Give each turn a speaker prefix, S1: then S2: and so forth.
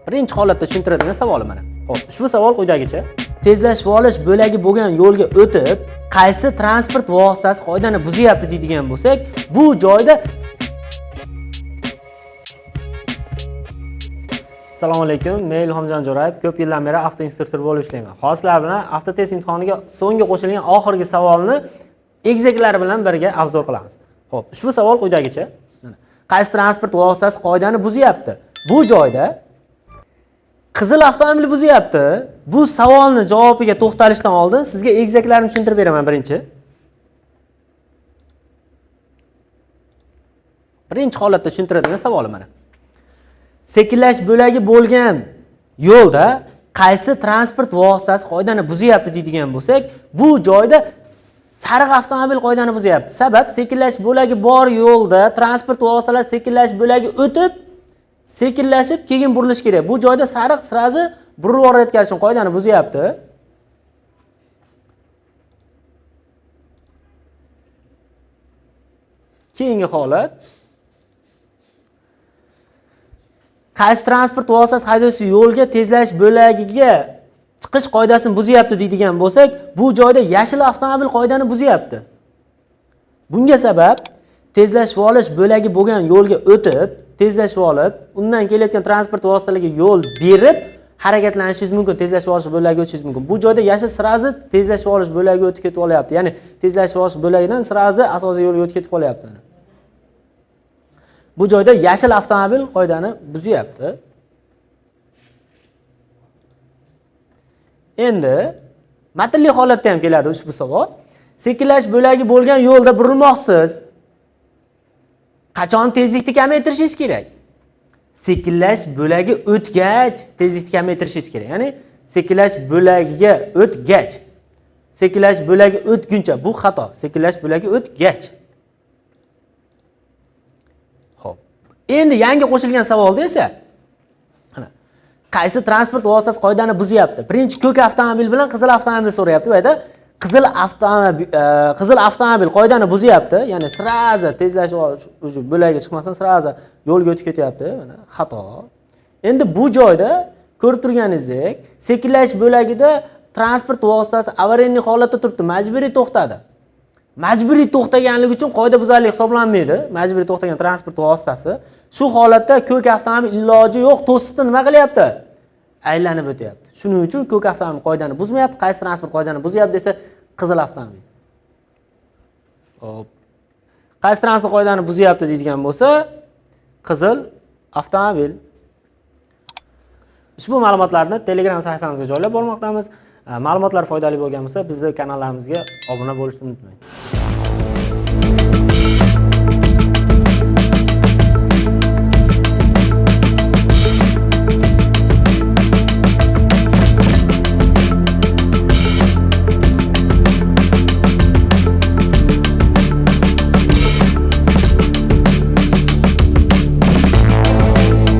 S1: Birinchi holatda tushuntiradigan savol mana. Xo'p, ushbu savol quyidagicha. Tezlashib olish bo'lagi bo'lgan yo'lga o'tib, qaysi transport vositasi qoidani buzyapti deydigan bo'lsak, bu joyda Assalomu alaykum. Men Ilhomjon Jo'rayev, ko'p yildan beri avtoinstruktor bo'lib ishlayman. Hozirlar bilan avtotest imtihoniga so'nggi qo'shilgan oxirgi savolni egzaklari bilan birga obzor qilamiz. Xo'p, ushbu savol quyidagicha. Qaysi transport vositasi qoidani buzyapti? Bu joyda qizil avtomobil buzyapti. Bu savolni javobiga to'xtalishdan oldin sizga egzaklarini tushuntirib beraman birinchi. Birinchi holatda tushuntiradigan savolim mana. Sekinlash bo'lagi bo'lgan yo'lda qaysi transport vositasi qoidani buzyapti deydigan bo'lsak, bu joyda sariq avtomobil qoidani buzyapti. Sabab sekinlash bo'lagi bor yo'lda transport vositalari sekinlash bo'lagi o'tib, sekinlashib keyin burilish kerak. Bu joyda sariq sirazi burilib borayotgani uchun qoidani buzyapti. Keyingi holat qaysi transport vositasi haydovchi yo'lga tezlash bo'lagiga chiqish qoidasini buzyapti deydigan bo'lsak, bu joyda yashil avtomobil qoidani buzyapti. Bunga sabab tezlashib olish bo'lagi bo'lgan yo'lga o'tib, tezlashib olib, undan kelayotgan transport vositalariga yo'l berib harakatlanishingiz mumkin, tezlashib olish bo'lagiga o'tishingiz mumkin. Bu joyda yashil sirazi tezlashib olish bo'lagiga o'tib ketib olyapti. Ya'ni tezlashib olish bo'lagidan sirazi asosiy yo'lga o'tib ketib qolyapti. Bu joyda yashil avtomobil qoidani buzyapti. Endi matnli holatda ham keladi ushbu savol. Sekinlash bo'lagi bo'lgan yo'lda burilmoqsiz. Qachon tezlikni kamaytirishingiz kerak? Sekinlash bo'lagi o'tgach tezlikni kamaytirishingiz kerak. Ya'ni sekinlash bo'lagiga o'tgach. Sekinlash bo'lagi o'tguncha bu xato. Sekinlash bo'lagi o'tgach. Endi yangi qo'shilgan savolda esa qaysi transport vositasi qoidani buzyapti? Birinchi ko'k avtomobil bilan qizil avtomobil so'rayapti. Bu yerda qizil avtomobil qoidani buzyapti. Ya'ni sirazi tezlash bo'lagiga chiqmasdan sirazi yo'lga o'tib ketyapti. Mana xato. Endi bu joyda ko'rib turganingizdek, sekinlash bo'lagida transport vositasi avariyli holatda turibdi, majburiy to'xtadi. Majburiy to'xtaganligi uchun qoida buzarlik hisoblanmaydi. Majburiy to'xtagan transport vositasi. Shu holatda ko'k avtomobil iloji yo'q, to'siqni nima qilyapti? Aylanib o'tyapti. Shuning uchun ko'k avtomobil qoidani buzmayapti. Qaysi transport qoidani buzyapti desa, qizil avtomobil. Hop. Qaysi transport qoidani buzyapti deydigan bo'lsa, qizil avtomobil. Ushbu ma'lumotlarni Telegram sahifamizga joylab bormoqdamiz. Ma'lumotlar foydali bo'lgan bo'lsa, bizning kanallarimizga obuna bo'lishni unutmang.